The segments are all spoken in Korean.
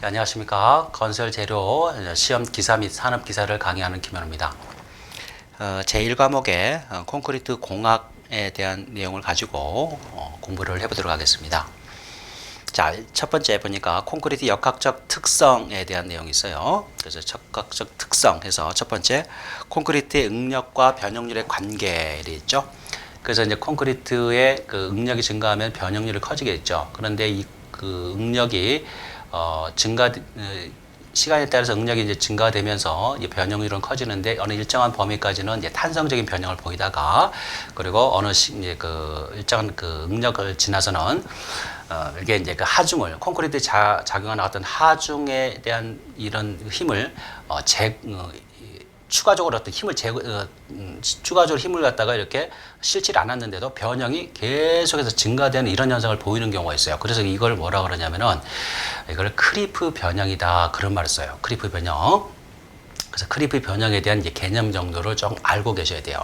네, 안녕하십니까. 건설 재료 시험 기사 및 산업 기사를 강의하는 김현우입니다. 제1과목의 콘크리트 공학에 대한 내용을 가지고 공부를 해보도록 하겠습니다. 자, 첫 번째 보니까 콘크리트 역학적 특성에 대한 내용이 있어요. 그래서 역학적 특성 해서 첫 번째 콘크리트의 응력과 변형률의 관계를 있죠. 그래서 이제 콘크리트의 그 응력이 증가하면 변형률이 커지겠죠. 그런데 이 그 응력이 시간에 따라서 응력이 이제 증가되면서 이제 변형률은 커지는데 어느 일정한 범위까지는 이제 탄성적인 변형을 보이다가 그리고 어느 이제 그 일정한 그 응력을 지나서는 이게 이제 그 하중을 콘크리트에 작용하는 어떤 하중에 대한 이런 힘을 추가적으로 어떤 힘을 추가적으로 힘을 갖다가 이렇게 실질 않았는데도 변형이 계속해서 증가되는 이런 현상을 보이는 경우가 있어요. 그래서 이걸 뭐라 그러냐면은 이걸 크리프 변형이다 그런 말을 써요. 크리프 변형. 그래서 크리프 변형에 대한 이제 개념 정도를 좀 알고 계셔야 돼요.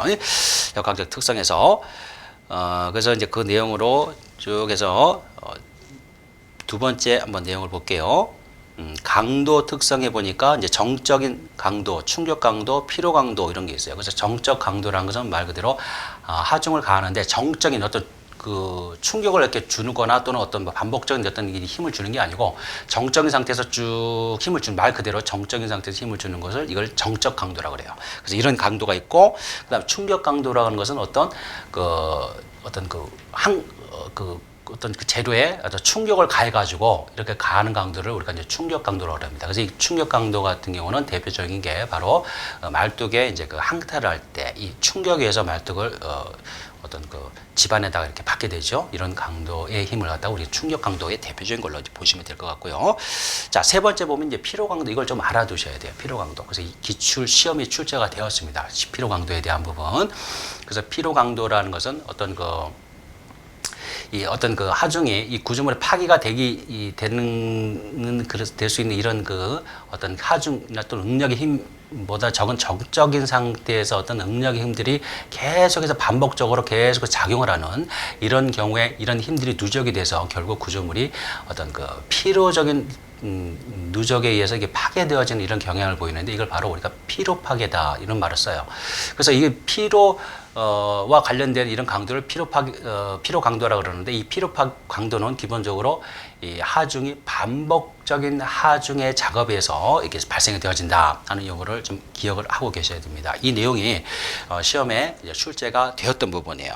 역학적 특성에서 그래서 이제 그 내용으로 쭉 해서 두 번째 한번 내용을 볼게요. 강도 특성해 보니까 이제 정적인 강도, 충격 강도, 피로 강도 이런 게 있어요. 그래서 정적 강도라는 것은 말 그대로 하중을 가하는데 정적인 어떤 그 충격을 이렇게 주거나 또는 어떤 반복적인 어떤 힘을 주는 게 아니고 정적인 상태에서 쭉 힘을 주는 말 그대로 정적인 상태에서 힘을 주는 것을 이걸 정적 강도라고 그래요. 그래서 이런 강도가 있고 그다음 충격 강도라고 하는 것은 어떤 그 재료에 어떤 충격을 가해가지고 이렇게 가하는 강도를 우리가 이제 충격 강도라고 합니다. 그래서 이 충격 강도 같은 경우는 대표적인 게 바로 말뚝에 이제 그 항탈을 할 때 이 충격에 의해서 말뚝을 어떤 그 집안에다가 이렇게 받게 되죠. 이런 강도의 힘을 갖다가 우리 충격 강도의 대표적인 걸로 보시면 될 것 같고요. 자, 세 번째 보면 이제 피로 강도 이걸 좀 알아두셔야 돼요. 피로 강도. 그래서 이 기출 시험이 출제가 되었습니다. 피로 강도에 대한 부분. 그래서 피로 강도라는 것은 어떤 그 하중이 이 구조물의 파기가 될 수 있는 이런 그 어떤 하중이나 또는 응력의 힘보다 적은 정적인 상태에서 어떤 응력의 힘들이 계속해서 반복적으로 계속 작용을 하는 이런 경우에 이런 힘들이 누적이 돼서 결국 구조물이 어떤 그 피로적인 누적에 의해서 이게 파괴되어지는 이런 경향을 보이는데 이걸 바로 우리가 피로 파괴다 이런 말을 써요. 그래서 이게 와 관련된 이런 강도를 피로 강도라고 그러는데 이 피로 강도는 기본적으로 이 하중이 반복적인 하중의 작업에 의해서 이렇게 발생이 되어진다 하는 용어를 좀 기억을 하고 계셔야 됩니다. 이 내용이 시험에 이제 출제가 되었던 부분이에요.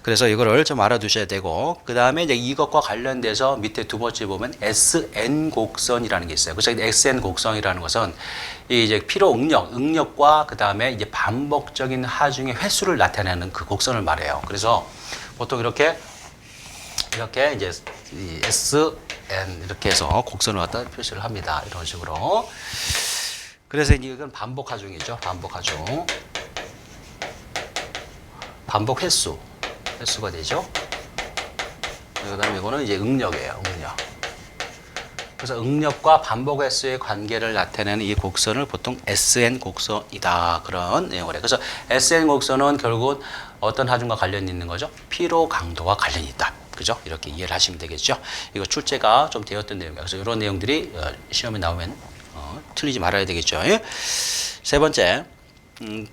그래서 이거를 좀 알아두셔야 되고 그 다음에 이제 이것과 관련돼서 밑에 두 번째 보면 SN 곡선이라는 게 있어요. 그래서 SN 곡선이라는 것은 이제 피로 응력과 그 다음에 이제 반복적인 하중의 횟수를 나타내는 그 곡선을 말해요. 그래서 보통 이렇게 이제 이 SN 이렇게 해서 곡선을 갖다 표시를 합니다. 이런 식으로. 그래서 이건 반복 하중이죠. 반복 하중. 반복 횟수가 되죠. 그 다음에 이거는 이제 응력이에요. 응력. 그래서 응력과 반복 횟수의 관계를 나타내는 이 곡선을 보통 SN 곡선이다. 그런 내용을 해요. 그래서 SN 곡선은 결국은 어떤 하중과 관련이 있는 거죠? 피로 강도와 관련이 있다. 그죠? 이렇게 이해를 하시면 되겠죠? 이거 출제가 좀 되었던 내용이에요. 그래서 이런 내용들이 시험에 나오면 틀리지 말아야 되겠죠? 예? 세 번째,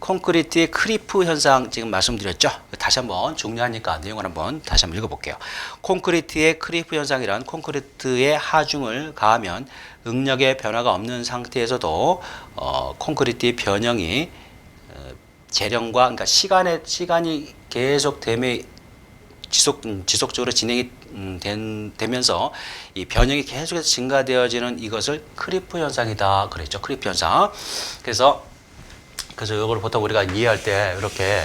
콘크리트의 크리프 현상 지금 말씀드렸죠? 다시 한번 중요하니까 내용을 한번 다시 한번 읽어볼게요. 콘크리트의 크리프 현상이란 콘크리트의 하중을 가하면 응력의 변화가 없는 상태에서도 콘크리트의 변형이 재령과 그러니까 시간이 계속 지속적으로 진행이 되면서 이 변형이 계속해서 증가되어지는 이것을 크리프 현상이다 그랬죠. 크리프 현상. 그래서 이걸 보통 우리가 이해할 때 이렇게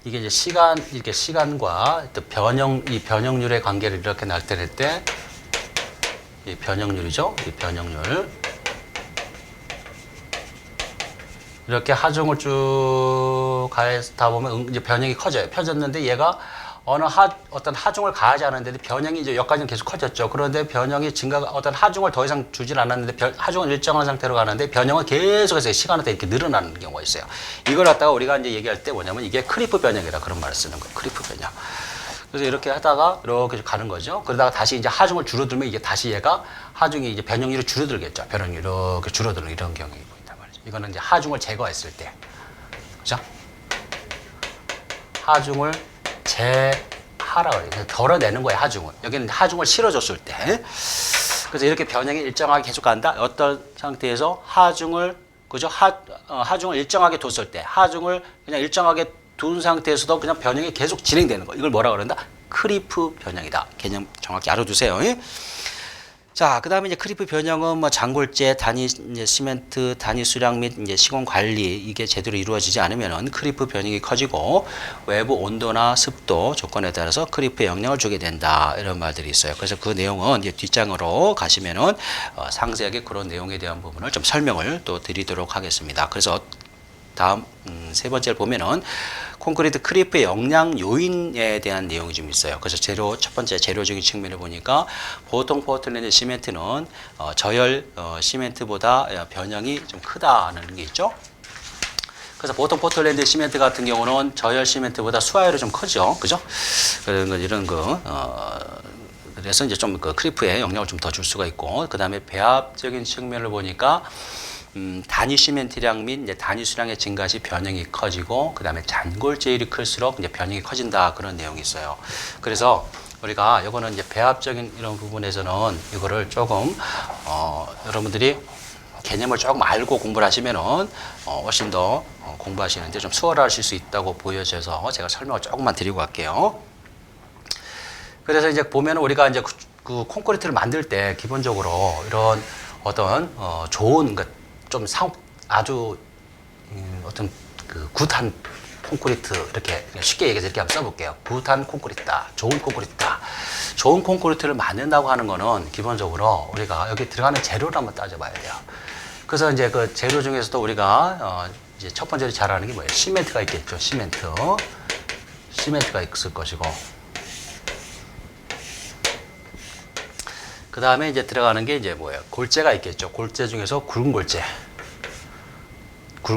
이게 이제 이렇게 시간과 또 이 변형률의 관계를 이렇게 나타낼 때 이 변형률이죠. 이 변형률. 이렇게 하중을 쭉 가다 보면 이제 변형이 커져요. 펴졌는데 얘가 어떤 하중을 가하지 않았는데 변형이 이제 여기까지는 계속 커졌죠. 그런데 변형이 어떤 하중을 더 이상 주질 않았는데 하중은 일정한 상태로 가는데 변형은 계속해서 시간에 따라 이렇게 늘어나는 경우가 있어요. 이걸 갖다가 우리가 이제 얘기할 때 뭐냐면 이게 크리프 변형이라 그런 말을 쓰는 거예요. 크리프 변형. 그래서 이렇게 하다가 이렇게 가는 거죠. 그러다가 다시 이제 하중을 줄어들면 이게 다시 얘가 하중이 이제 변형률이 줄어들겠죠. 변형률이 이렇게 줄어드는 이런 경향이 보인단 말이죠. 이거는 이제 하중을 제거했을 때. 그죠? 하중을 제하라고 해요. 덜어내는 거예요, 하중을. 여기는 하중을 실어줬을 때. 그래서 이렇게 변형이 일정하게 계속 간다. 어떤 상태에서 하중을, 그죠? 하중을 일정하게 뒀을 때, 하중을 그냥 일정하게 둔 상태에서도 그냥 변형이 계속 진행되는 거. 이걸 뭐라 그런다? 크리프 변형이다. 개념 정확히 알아두세요. 자, 그 다음에 이제 크리프 변형은 뭐 장골재, 단위 이제 시멘트, 단위 수량 및 이제 시공 관리 이게 제대로 이루어지지 않으면은 크리프 변형이 커지고 외부 온도나 습도 조건에 따라서 크리프에 영향을 주게 된다. 이런 말들이 있어요. 그래서 그 내용은 이제 뒷장으로 가시면은 상세하게 그런 내용에 대한 부분을 좀 설명을 또 드리도록 하겠습니다. 그래서 다음 세 번째를 보면은 콘크리트 크리프의 영향 요인에 대한 내용이 좀 있어요. 그래서 첫 번째 재료적인 측면을 보니까 보통 포틀랜드 시멘트는 저열 시멘트보다 변형이 좀 크다는 게 있죠. 그래서 보통 포틀랜드 시멘트 같은 경우는 저열 시멘트보다 수하율이 좀 크죠. 그죠? 이런 거, 그래서 이제 좀 그 크리프에 영향을 좀 더 줄 수가 있고, 그 다음에 배합적인 측면을 보니까 단위 시멘트량 및 이제 단위 수량의 증가 시 변형이 커지고 그다음에 잔골재율이 클수록 이제 변형이 커진다 그런 내용이 있어요. 그래서 우리가 이거는 이제 배합적인 이런 부분에서는 이거를 조금 여러분들이 개념을 조금 알고 공부를 하시면은 훨씬 더 공부하시는데 좀 수월하실 수 있다고 보여져서 제가 설명을 조금만 드리고 갈게요. 그래서 이제 보면 우리가 이제 그 콘크리트를 만들 때 기본적으로 이런 어떤 좋은 좀 아주 어떤 그 굿한 콘크리트 이렇게 쉽게 얘기해서 이렇게 한번 써볼게요. 굿한 콘크리트다, 좋은 콘크리트다. 좋은 콘크리트를 만든다고 하는 거는 기본적으로 우리가 여기 들어가는 재료를 한번 따져봐야 돼요. 그래서 이제 그 재료 중에서도 우리가 이제 첫 번째로 잘 아는 게 뭐예요? 시멘트가 있겠죠. 시멘트가 있을 것이고. 그 다음에 이제 들어가는 게 이제 뭐예요? 골재가 있겠죠. 골재 중에서 굵은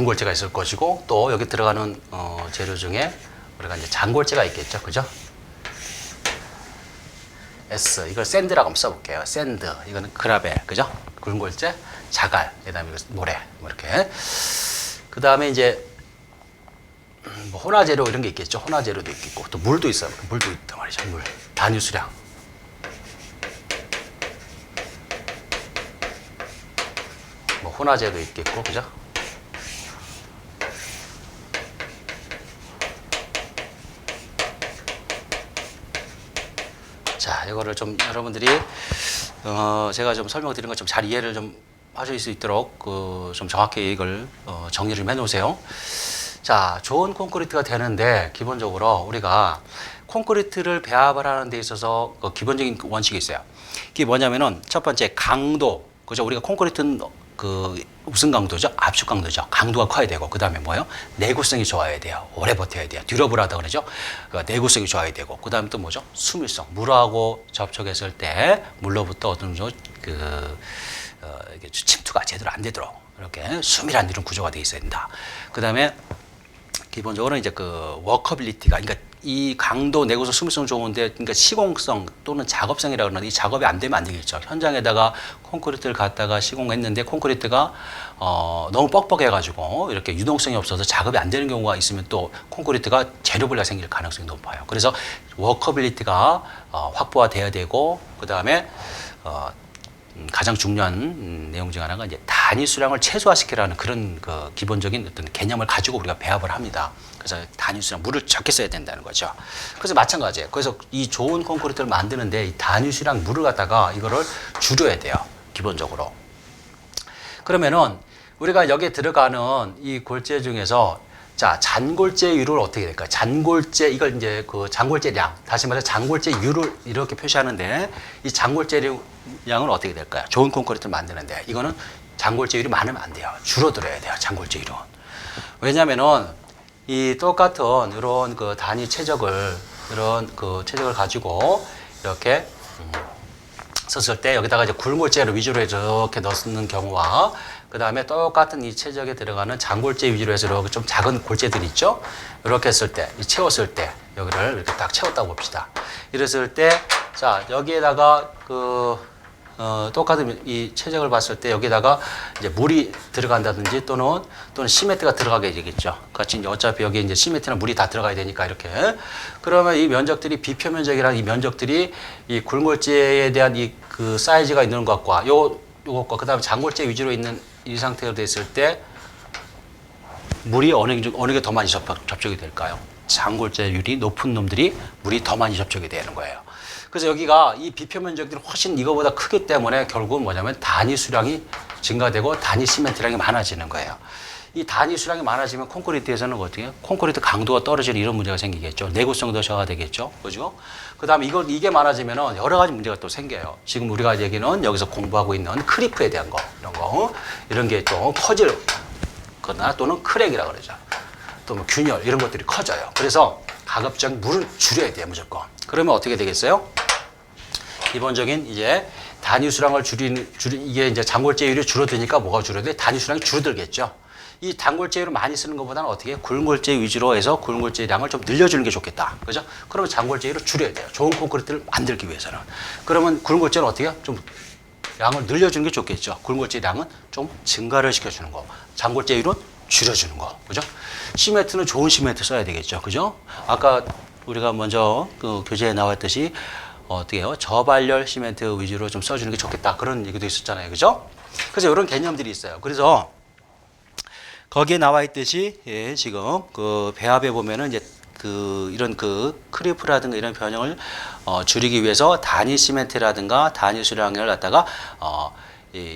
골재가 있을 것이고, 또 여기 들어가는 재료 중에 우리가 이제 잔골재가 있겠죠. 그죠? 이걸 샌드라고 한번 써볼게요. 샌드. 이거는 그라벨. 그죠? 굵은 골재, 자갈. 그 다음에 모래. 뭐 이렇게. 그 다음에 이제 뭐 혼화재료 이런 게 있겠죠. 혼화재료도 있겠고, 또 물도 있어요. 물도 있단 말이죠. 물. 단위 수량. 혼화재도 있겠고, 그죠? 자, 이거를 좀 여러분들이 제가 좀 설명드린 거 좀 잘 이해를 좀 하실 수 있도록 좀 정확히 이걸 정리를 좀 해놓으세요. 자, 좋은 콘크리트가 되는데 기본적으로 우리가 콘크리트를 배합을 하는 데 있어서 기본적인 원칙이 있어요. 이게 뭐냐면은 첫 번째 강도, 그죠? 우리가 콘크리트는 무슨 강도죠? 압축 강도죠. 강도가 커야 되고, 그 다음에 뭐예요? 내구성이 좋아야 돼요. 오래 버텨야 돼요. 듀러블하다 그러죠? 내구성이 좋아야 되고, 그 다음에 또 뭐죠? 수밀성. 물하고 접촉했을 때, 물로부터 어떤 이게 침투가 제대로 안 되도록, 이렇게 수밀한 이런 구조가 되어 있어야 된다. 그 다음에 기본적으로 이제 워커빌리티가, 그러니까 이 강도, 내구성, 수밀성 좋은데, 그러니까 시공성 또는 작업성이라고 하는데 이 작업이 안 되면 안 되겠죠. 현장에다가 콘크리트를 갖다가 시공했는데 콘크리트가 너무 뻑뻑해가지고 이렇게 유동성이 없어서 작업이 안 되는 경우가 있으면 또 콘크리트가 재료불량 생길 가능성이 높아요. 그래서 워커빌리티가 확보가 돼야 되고, 그 다음에 가장 중요한 내용 중 하나가 이제 단위 수량을 최소화시키라는 그런 기본적인 어떤 개념을 가지고 우리가 배합을 합니다. 그래서 단위 수량, 물을 적게 써야 된다는 거죠. 그래서 마찬가지예요. 그래서 이 좋은 콘크리트를 만드는데 이 단위 수량 물을 갖다가 이거를 줄여야 돼요. 기본적으로. 그러면은 우리가 여기에 들어가는 이 골재 중에서 자, 잔골재율을 어떻게 될까요? 잔골재, 이걸 이제 잔골재량, 다시 말해서 잔골재율을 이렇게 표시하는데 이 잔골재량은 어떻게 될까요? 좋은 콘크리트를 만드는데 이거는 잔골재율이 많으면 안 돼요. 줄어들어야 돼요. 잔골재율은. 왜냐면은 이 똑같은 이런 단위 최적을, 이런 최적을 가지고 이렇게 썼을 때 여기다가 이제 굵골재를 위주로 이렇게 넣는 경우와 그 다음에 똑같은 이 최적에 들어가는 장골재 위주로 해서 이렇게 좀 작은 골재들 있죠? 이렇게 했을 때, 채웠을 때, 여기를 이렇게 딱 채웠다고 봅시다. 이랬을 때, 자, 여기에다가 똑같은 이 최적을 봤을 때 여기다가 이제 물이 들어간다든지 또는 시멘트가 들어가게 되겠죠. 같이 이제 어차피 여기 이제 시멘트나 물이 다 들어가야 되니까 이렇게. 그러면 이 면적들이 비표 면적이라는 이 면적들이 이 굴골재에 대한 이 그 사이즈가 있는 것과 요것과 그다음에 장골재 위주로 있는 이 상태로 됐을 때 물이 어느 게 더 많이 접촉이 될까요? 장골재율이 높은 놈들이 물이 더 많이 접촉이 되는 거예요. 그래서 여기가 이 비표 면적들이 훨씬 이거보다 크기 때문에 결국은 뭐냐면 단위 수량이 증가되고 단위 시멘트량이 많아지는 거예요. 이 단위 수량이 많아지면 콘크리트에서는 어떻게 해요? 콘크리트 강도가 떨어지는 이런 문제가 생기겠죠. 내구성도 저하가 되겠죠. 그죠? 그 다음에 이게 많아지면 여러 가지 문제가 또 생겨요. 지금 우리가 얘기는 여기서 공부하고 있는 크리프에 대한 거, 이런 게 또 커질 거나 또는 크랙이라고 그러죠. 또 뭐 균열 이런 것들이 커져요. 그래서 가급적 물을 줄여야 돼요, 무조건. 그러면 어떻게 되겠어요? 기본적인 이제 단위 수량을 이게 이제 장골재율이 줄어드니까 뭐가 줄어들어요? 단위 수량이 줄어들겠죠. 이 단골재율을 많이 쓰는 것보다는 어떻게 해요? 굴골재 위주로 해서 굴골재량을 좀 늘려주는 게 좋겠다. 그죠? 그러면 장골재율을 줄여야 돼요. 좋은 콘크리트를 만들기 위해서는. 그러면 굴골재는 어떻게 해요? 좀 양을 늘려주는 게 좋겠죠. 굴골재량은 좀 증가를 시켜주는 거. 장골재율은 줄여주는 거. 그죠? 시멘트는 좋은 시멘트 써야 되겠죠. 그죠? 아까 우리가 먼저 그 교재에 나왔듯이 어떻게 해요? 저발열 시멘트 위주로 좀 써주는 게 좋겠다. 그런 얘기도 있었잖아요. 그죠? 그래서 이런 개념들이 있어요. 그래서 거기에 나와 있듯이 예, 지금 그 배합에 보면은 이제 이런 크리프라든가 이런 변형을 줄이기 위해서 단위 시멘트라든가 단위 수량을 갖다가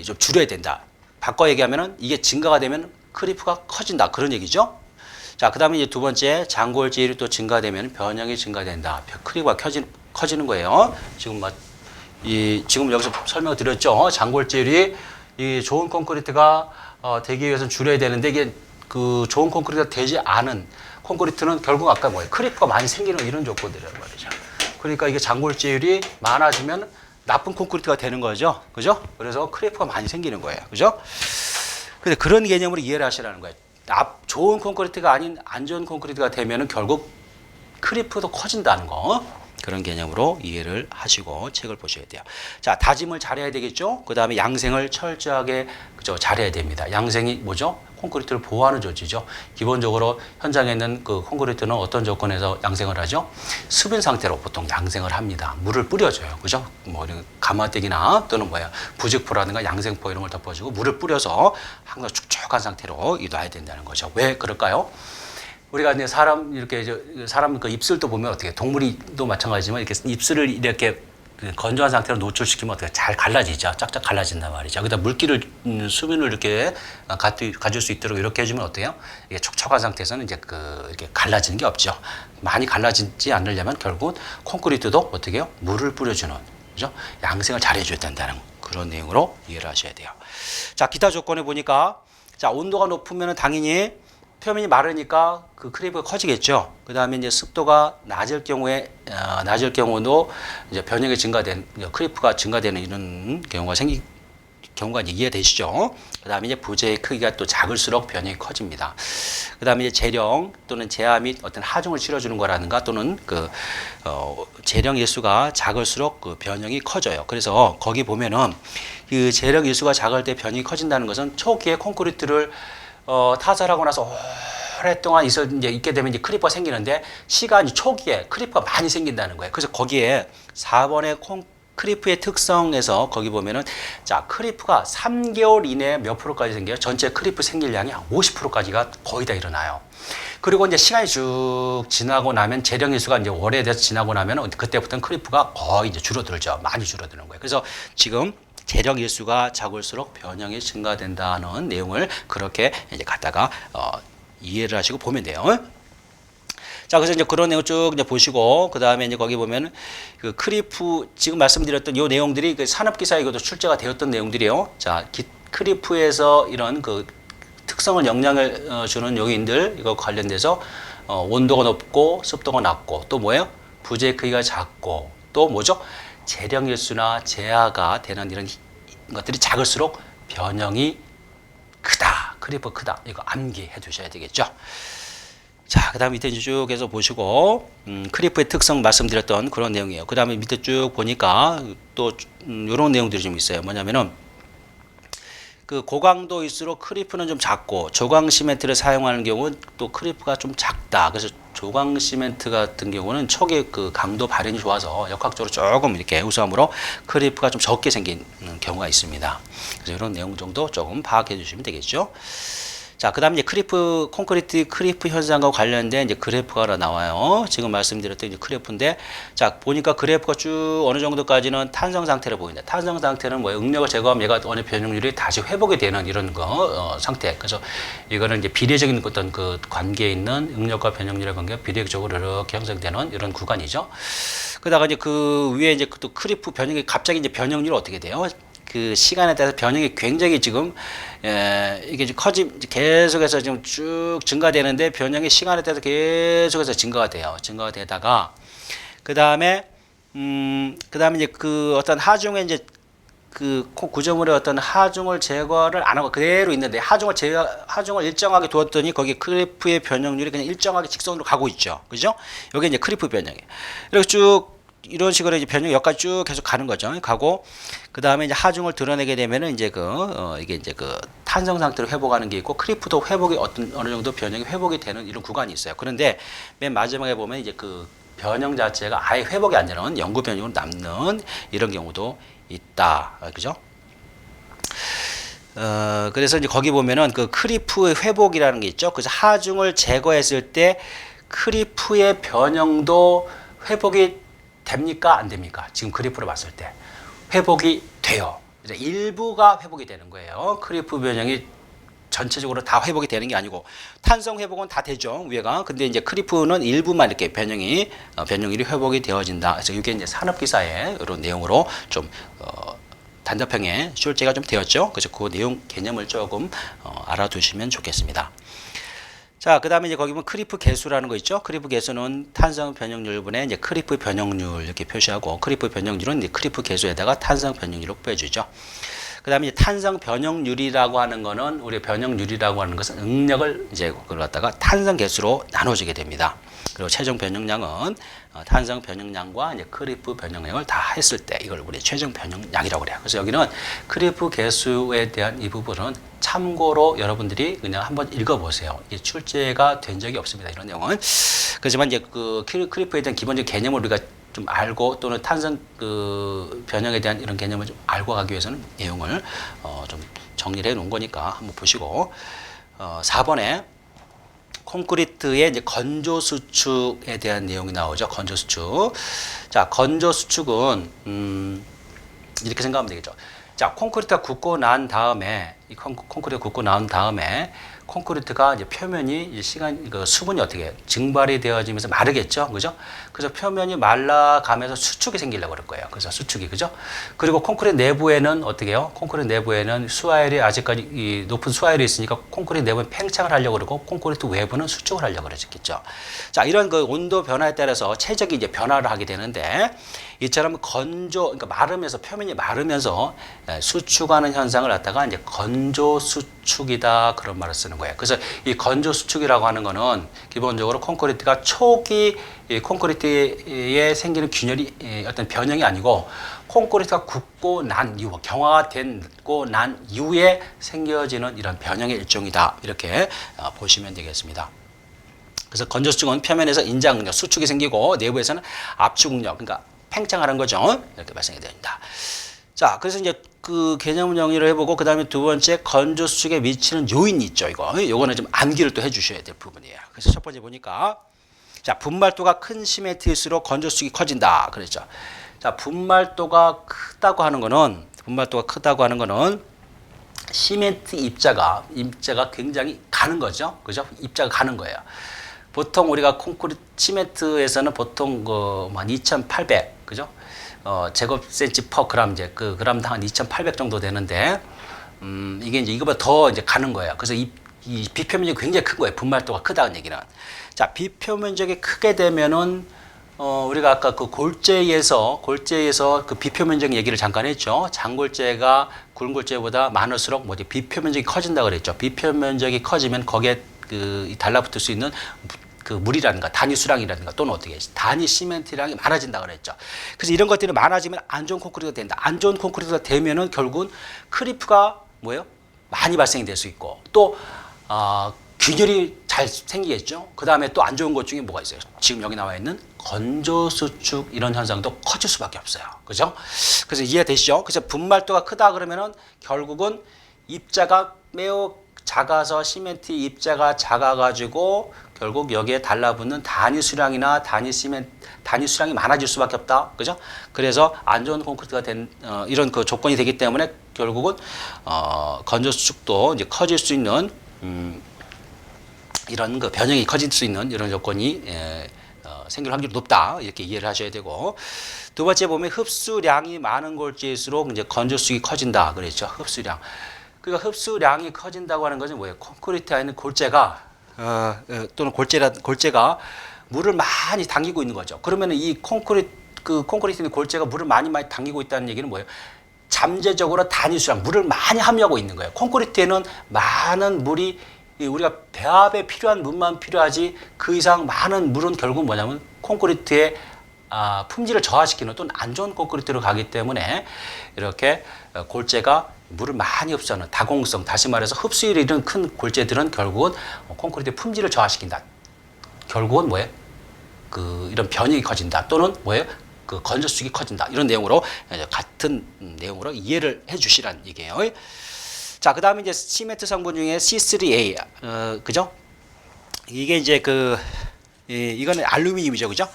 좀 줄여야 된다. 바꿔 얘기하면은 이게 증가가 되면 크리프가 커진다. 그런 얘기죠. 자, 그 다음에 이제 두 번째, 장골재율이 또 증가되면 변형이 증가된다. 크리프가 커지는 거예요. 지금 지금 여기서 설명을 드렸죠. 장골재율이 이 좋은 콘크리트가 되기 위해서는 줄여야 되는데 이게 그 좋은 콘크리트가 되지 않은 콘크리트는 결국 아까 뭐예요? 크리프가 많이 생기는 이런 조건들이란 말이죠. 그러니까 이게 장골재율이 많아지면 나쁜 콘크리트가 되는 거죠. 그죠? 그래서 크리프가 많이 생기는 거예요. 그죠? 근데 그런 개념으로 이해를 하시라는 거예요. 좋은 콘크리트가 아닌 안 좋은 콘크리트가 되면은 결국 크리프도 커진다는 거. 그런 개념으로 이해를 하시고 책을 보셔야 돼요. 자, 다짐을 잘해야 되겠죠? 그 다음에 양생을 철저하게 잘해야 됩니다. 양생이 뭐죠? 콘크리트를 보호하는 조치죠. 기본적으로 현장에 있는 그 콘크리트는 어떤 조건에서 양생을 하죠? 수분 상태로 보통 양생을 합니다. 물을 뿌려줘요. 그죠? 뭐 가마떼기나 또는 부직포라든가 양생포 이런 걸 덮어주고 물을 뿌려서 항상 축축한 상태로 놔야 된다는 거죠. 왜 그럴까요? 우리가 이제 사람 그 입술도 보면 어떻게 동물이도 마찬가지지만 이렇게 입술을 이렇게 건조한 상태로 노출시키면 어떻게 잘 갈라지죠. 짝짝 갈라진단 말이죠. 그다음 물기를 수분을 이렇게 가질 수 있도록 이렇게 해주면 어때요? 이게 촉촉한 상태에서는 이제 이렇게 갈라지는 게 없죠. 많이 갈라지지 않으려면 결국 콘크리트도 어떻게 해요? 물을 뿌려주는 그죠? 양생을 잘 해줘야 된다는 그런 내용으로 이해를 하셔야 돼요. 자, 기타 조건에 보니까 자 온도가 높으면 당연히 표면이 마르니까 그 크리프가 커지겠죠. 그 다음에 이제 습도가 낮을 경우도 이제 변형이 크리프가 증가되는 이런 경우가 이해되시죠. 그 다음에 이제 부재의 크기가 또 작을수록 변형이 커집니다. 그 다음에 이제 재령 또는 제하 및 어떤 하중을 실어주는 거라든가 또는 재령 일수가 작을수록 그 변형이 커져요. 그래서 거기 보면은 그 재령 일수가 작을 때 변형이 커진다는 것은 초기에 콘크리트를 타설하고 나서 오랫동안 있게 되면 이제 크리퍼가 생기는데 시간이 초기에 크리퍼가 많이 생긴다는 거예요. 그래서 거기에 4번의 크리프의 특성에서 거기 보면은 자 크리프가 3개월 이내에 몇 프로까지 생겨요? 전체 크리프 생길량이 50%까지가 거의 다 일어나요. 그리고 이제 시간이 쭉 지나고 나면 재령일수가 이제 오래돼서 지나고 나면 그때부터는 크리프가 거의 이제 줄어들죠. 많이 줄어드는 거예요. 그래서 지금 재령 일수가 작을수록 변형이 증가된다는 내용을 그렇게 이제 갖다가 이해를 하시고 보면 돼요. 자, 그래서 이제 그런 내용 쭉 이제 보시고 그 다음에 이제 거기 보면 그 크리프 지금 말씀드렸던 요 내용들이 그 산업기사에 이것도 출제가 되었던 내용들이에요. 자, 크리프에서 이런 그 특성을 영향을 주는 요인들 이거 관련돼서 온도가 높고 습도가 낮고 또 뭐예요? 부재 크기가 작고 또 뭐죠? 재령일수나 재하가 되는 이런 것들이 작을수록 변형이 크리프 크다. 이거 암기해 두셔야 되겠죠. 자, 그 다음에 밑에 쭉 해서 보시고, 크리프의 특성 말씀드렸던 그런 내용이에요. 그 다음에 밑에 쭉 보니까 또, 이런 내용들이 좀 있어요. 뭐냐면은, 그 고강도일수록 크리프는 좀 작고, 조광 시멘트를 사용하는 경우는 또 크리프가 좀 작다. 그래서 조광 시멘트 같은 경우는 초기 그 강도 발현이 좋아서 역학적으로 조금 이렇게 우수함으로 크리프가 좀 적게 생긴 경우가 있습니다. 그래서 이런 내용 정도 조금 파악해 주시면 되겠죠. 자, 그 다음에 이제 콘크리트 크리프 현상과 관련된 이제 그래프가 하나 나와요. 지금 말씀드렸던 이제 그래프인데, 자, 보니까 그래프가 쭉 어느 정도까지는 탄성 상태를 보인다. 탄성 상태는 뭐예요? 응력을 제거하면 얘가 어느 변형률이 다시 회복이 되는 이런 상태. 그래서 이거는 이제 비례적인 어떤 그 관계에 있는 응력과 변형률의 관계가 비례적으로 이렇게 형성되는 이런 구간이죠. 그러다가 이제 그 위에 이제 또 크리프 변형이 갑자기 이제 변형률이 어떻게 돼요? 그 시간에 따라서 변형이 굉장히 지금 이게 계속해서 지금 쭉 증가되는데 변형이 시간에 따라서 계속해서 증가가 돼요. 증가가 되다가 그 다음에 이제 그 어떤 하중에 이제 그 구조물의 어떤 하중을 제거를 안 하고 그대로 있는데 하중을 일정하게 두었더니 거기 크리프의 변형률이 그냥 일정하게 직선으로 가고 있죠. 그죠? 여기 이제 크리프 변형이 이렇게 쭉 이런 식으로 이제 변형이 여기까지 쭉 계속 가는 거죠. 가고 그 다음에 이제 하중을 드러내게 되면은 이제 이게 이제 그 탄성 상태로 회복하는 게 있고 크리프도 회복이 어느 정도 변형이 회복이 되는 이런 구간이 있어요. 그런데 맨 마지막에 보면 이제 그 변형 자체가 아예 회복이 안 되는 영구 변형으로 남는 이런 경우도 있다. 그죠? 그래서 이제 거기 보면은 그 크리프의 회복이라는 게 있죠. 그래서 하중을 제거했을 때 크리프의 변형도 회복이 됩니까? 안 됩니까? 지금 그래프를 봤을 때 회복이 돼요. 이제 일부가 회복이 되는 거예요. 크리프 변형이 전체적으로 다 회복이 되는 게 아니고 탄성 회복은 다 되죠. 위에가. 근데 이제 크리프는 일부만 이렇게 변형률이 회복이 되어진다. 그래서 이게 이제 산업기사의 이런 내용으로 좀 단답형의 출제가 좀 되었죠. 그래서 그 내용 개념을 조금 알아두시면 좋겠습니다. 자, 그 다음에 이제 거기 보면 크리프 개수라는 거 있죠. 크리프 개수는 탄성 변형률분의 이제 크리프 변형률 이렇게 표시하고 크리프 변형률은 이제 크리프 개수에다가 탄성 변형률을 빼주죠. 그 다음에 이제 탄성 변형률이라고 하는 거는 우리 변형률이라고 하는 것은 응력을 이제 그걸 갖다가 탄성 개수로 나눠지게 됩니다. 그리고 최종 변형량은 탄성 변형량과 이제 크리프 변형량을 다 했을 때 이걸 우리 최종 변형량이라고 그래요. 그래서 여기는 크리프 개수에 대한 이 부분은 참고로 여러분들이 그냥 한번 읽어보세요. 이게 출제가 된 적이 없습니다. 이런 내용은. 그렇지만 이제 그 크리프에 대한 기본적인 개념을 우리가 좀 알고 또는 탄성 그 변형에 대한 이런 개념을 좀 알고 가기 위해서는 내용을 좀 정리를 해 놓은 거니까 한번 보시고 4번에 콘크리트의 이제 건조 수축에 대한 내용이 나오죠. 건조 수축. 자, 건조 수축은 이렇게 생각하면 되겠죠. 자, 콘크리트가 굳고 난 다음에 이 콘크리트가 굳고 난 다음에 콘크리트가 이제 표면이 이제 수분이 어떻게 증발이 되어지면서 마르겠죠, 그죠? 그래서 표면이 말라가면서 수축이 생기려고 그럴 거예요. 그래서 수축이 그죠? 그리고 콘크리트 내부에는 어떻게 해요? 콘크리트 내부에는 수화열이 아직까지 이 높은 수화열이 있으니까 콘크리트 내부는 팽창을 하려고 그러고 콘크리트 외부는 수축을 하려고 그러겠죠. 자, 이런 그 온도 변화에 따라서 최적이 이제 변화를 하게 되는데 이처럼 그러니까 마르면서 표면이 마르면서 수축하는 현상을 갖다가 이제 건조 수축이다 그런 말을 쓰는 거예요. 그래서 이 건조 수축이라고 하는 거는 기본적으로 콘크리트가 초기 콘크리트에 생기는 균열이 어떤 변형이 아니고 콘크리트가 굳고 난 이후 경화가 되고 난 이후에 생겨지는 이런 변형의 일종이다 이렇게 보시면 되겠습니다. 그래서 건조 수축은 표면에서 인장 응력 수축이 생기고 내부에서는 압축 응력 그러니까 팽창하는 거죠. 이렇게 발생이 됩니다. 자, 그래서 이제 그 개념 정리를 해보고 그 다음에 두 번째 건조 수축에 미치는 요인이 있죠. 요거는 좀 암기를 또 해주셔야 될 부분이에요. 그래서 첫 번째 보니까 자, 분말도가 큰 시멘트일수록 건조 수축이 커진다. 그랬죠. 자, 분말도가 크다고 하는 거는 시멘트 입자가 굉장히 가는 거죠. 그죠? 입자가 가는 거예요. 보통 우리가 콘크리트 시멘트에서는 보통 한 2,800, 그죠? 제곱센치 퍼 그램 이제 그 그램당 한 2,800 정도 되는데 이게 이제 이거보다 더 이제 가는 거예요. 그래서 이 비표면적이 굉장히 큰 거예요. 분말도가 크다는 얘기는. 자, 비표면적이 크게 되면은 우리가 아까 그 골재에서 그 비표 면적 얘기를 잠깐 했죠. 장골재가 굵은 골재보다 많을수록 뭐지 비표 면적이 커진다 그랬죠. 비표 면적이 커지면 거기에 그 달라붙을 수 있는 그 물이라든가 단위 수량이라든가 또는 어떻게 단위 시멘트량이 많아진다 그랬죠. 그래서 이런 것들이 많아지면 안 좋은 콘크리트가 된다. 안 좋은 콘크리트가 되면은 결국은 크리프가 뭐예요? 많이 발생이 될 수 있고 또 균열이 잘 생기겠죠. 그 다음에 또 안 좋은 것 중에 뭐가 있어요? 지금 여기 나와 있는 건조수축 이런 현상도 커질 수밖에 없어요. 그죠? 그래서 이해되시죠? 그래서 분말도가 크다 그러면은 결국은 입자가 매우 작아서 시멘트 입자가 작아가지고 결국 여기에 달라붙는 단위 수량이나 단위 수량이 많아질 수밖에 없다. 그죠? 그래서 안 좋은 콘크리트가 된 이런 그 조건이 되기 때문에 결국은 건조수축도 이제 커질 수 있는 이런 그 변형이 커질 수 있는 이런 조건이 생길 확률이 높다 이렇게 이해를 하셔야 되고 두 번째 보면 흡수량이 많은 골재일수록 이제 건조수축이 커진다 그랬죠. 흡수량. 그러니까 흡수량이 커진다고 하는 것은 뭐예요? 콘크리트 안에 골재가 또는 골재가 물을 많이 당기고 있는 거죠. 그러면 이 콘크리트의 골재가 물을 많이 당기고 있다는 얘기는 뭐예요? 잠재적으로 단위 수량 물을 많이 함유하고 있는 거예요. 콘크리트에는 많은 물이 우리가 배합에 필요한 물만 필요하지 그 이상 많은 물은 결국 뭐냐면 콘크리트의 품질을 저하시키는 또는 안 좋은 콘크리트로 가기 때문에 이렇게 골재가 물을 많이 흡수하는 다공성, 다시 말해서 흡수율이 이런 큰 골재들은 결국은 콘크리트의 품질을 저하시킨다. 결국은 뭐예요? 이런 변형이 커진다. 또는 뭐예요? 그 건조수축이 커진다. 이런 내용으로 같은 내용으로 이해를 해주시란 얘기예요. 자, 그 다음에 이제 시멘트 성분 중에 C3A, 그죠? 이게 이제 이거는 알루미늄이죠, 그죠?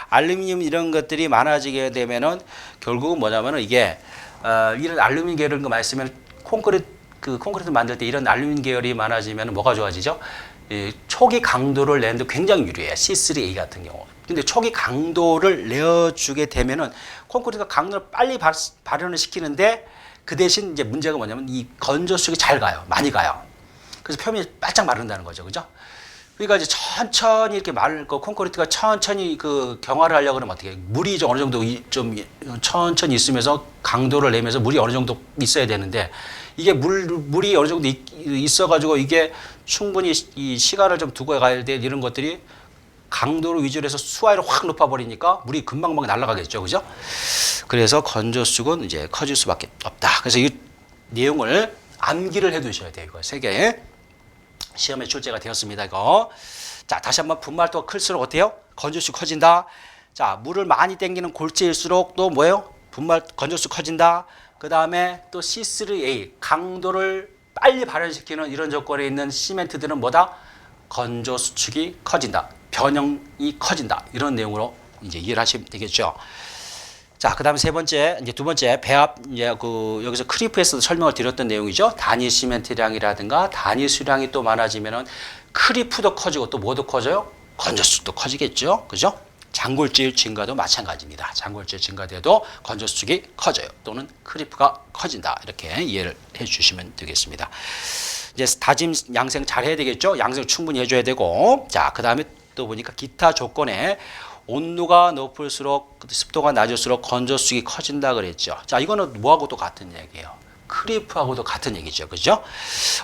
알루미늄 이런 것들이 많아지게 되면은 결국은 뭐냐면은 이게 이런 알루미늄 계열 거 많이 쓰면 콘크리트 만들 때 이런 알루미늄 계열이 많아지면 뭐가 좋아지죠? 초기 강도를 내는데 굉장히 유리해요. C3A 같은 경우. 근데 초기 강도를 내어주게 되면은 콘크리트가 강도를 빨리 발현을 시키는데 그 대신 이제 문제가 뭐냐면 이 건조수축이 잘 가요. 많이 가요. 그래서 표면이 바짝 마른다는 거죠. 그죠? 그러니까 이제 천천히 이렇게 콘크리트가 천천히 경화를 하려고 그러면 어떻게 물이 좀 어느 정도 좀 천천히 있으면서 강도를 내면서 물이 어느 정도 있어야 되는데 이게 물이 어느 정도 있어가지고 이게 충분히 이 시간을 좀 두고 가야 돼 이런 것들이 강도를 위주로 해서 수화율을 확 높아버리니까 물이 금방 날아가겠죠. 그죠? 그래서 건조수축은 이제 커질 수밖에 없다. 그래서 이 내용을 암기를 해 두셔야 돼요. 이거 세 개. 시험에 출제가 되었습니다. 이거. 자, 다시 한번 분말도가 클수록 어때요? 건조수축 커진다. 자, 물을 많이 땡기는 골재일수록 또 뭐예요? 건조수축 커진다. 그 다음에 또 C3A, 강도를 빨리 발현시키는 이런 조건에 있는 시멘트들은 뭐다? 건조수축이 커진다. 변형이 커진다. 이런 내용으로 이제 이해를 하시면 되겠죠. 자, 그 다음에 두 번째, 배합, 이제 여기서 크리프에서도 설명을 드렸던 내용이죠. 단위 시멘트량이라든가 단위 수량이 또 많아지면은 크리프도 커지고 또 뭐도 커져요? 건조수축도 커지겠죠. 그죠? 장골재 증가도 마찬가지입니다. 장골재 증가돼도 건조수축이 커져요. 또는 크리프가 커진다. 이렇게 이해를 해 주시면 되겠습니다. 이제 다짐, 양생 잘 해야 되겠죠. 양생 충분히 해줘야 되고. 자, 그 다음에 또 보니까 기타 조건에 온도가 높을수록 습도가 낮을수록 건조수축이 커진다 그랬죠. 자, 이거는 뭐하고도 같은 얘기예요. 크리프하고도 같은 얘기죠. 그죠?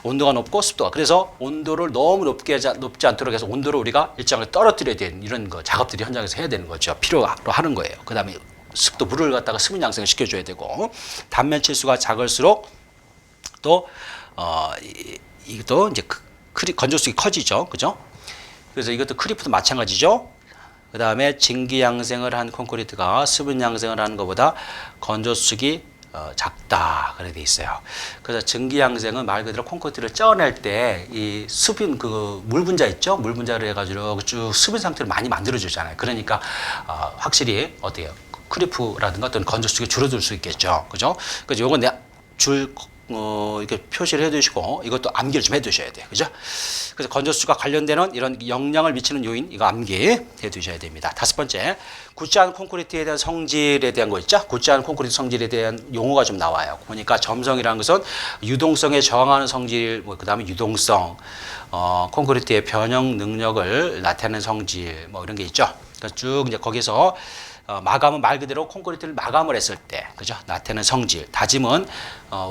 온도가 높고 습도가. 그래서 온도를 너무 높지 않도록 해서 온도를 우리가 일정하게 떨어뜨려야 되는 이런 작업들이 현장에서 해야 되는 거죠. 필요로 하는 거예요. 그 다음에 습도, 물을 갖다가 수분 양성을 시켜줘야 되고 단면 치수가 작을수록 또 이것도 이제 건조수축이 커지죠. 그죠? 그래서 이것도 크리프도 마찬가지죠. 그 다음에 증기 양생을 한 콘크리트가 수분 양생을 하는 것보다 건조수축이 작다 그렇게 돼 있어요. 그래서 증기 양생은 말 그대로 콘크리트를 쪄낼 때 이 수분 물 분자 있죠? 물 분자를 해가지고 쭉 수분 상태를 많이 만들어 주잖아요. 그러니까 확실히 어때요? 크리프라든가 어떤 건조수축이 줄어들 수 있겠죠. 그죠? 그래서 요건 내가 이렇게 표시를 해두시고 이것도 암기를 좀 해두셔야 돼요. 그죠? 그래서 건조수축과 관련되는 이런 영향을 미치는 요인 이거 암기해 두셔야 됩니다. 다섯 번째, 굳지 않은 콘크리트에 대한 성질에 대한 거 있죠? 굳지 않은 콘크리트 성질에 대한 용어가 좀 나와요. 보니까 점성이라는 것은 유동성에 저항하는 성질, 그 다음에 유동성, 콘크리트의 변형 능력을 나타내는 성질, 이런 게 있죠. 그 그래서 쭉 이제 거기서 마감은 말 그대로 콘크리트를 마감을 했을 때, 그죠? 나타내는 성질. 다짐은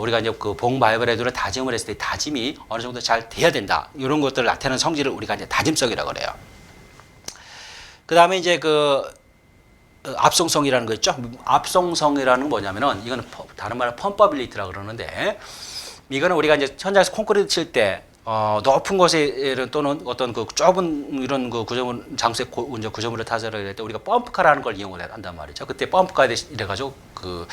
우리가 이제 그 봉 바이브레드를 다짐을 했을 때 다짐이 어느 정도 잘 돼야 된다. 이런 것들을 나타내는 성질을 우리가 이제 다짐성이라고 그래요. 그 다음에 이제 압송성이라는 거 있죠? 압송성이라는 건 뭐냐면은 이거는 다른 말로 펌퍼빌리티라고 그러는데 이거는 우리가 이제 현장에서 콘크리트 칠 때 높은 곳에 또는 어떤 그 좁은 이런 그 구조물 장소의 이제 구조물을 타설을 할 때 우리가 펌프카라는 걸 이용을 한단 말이죠. 그때 펌프카 이래가지고 그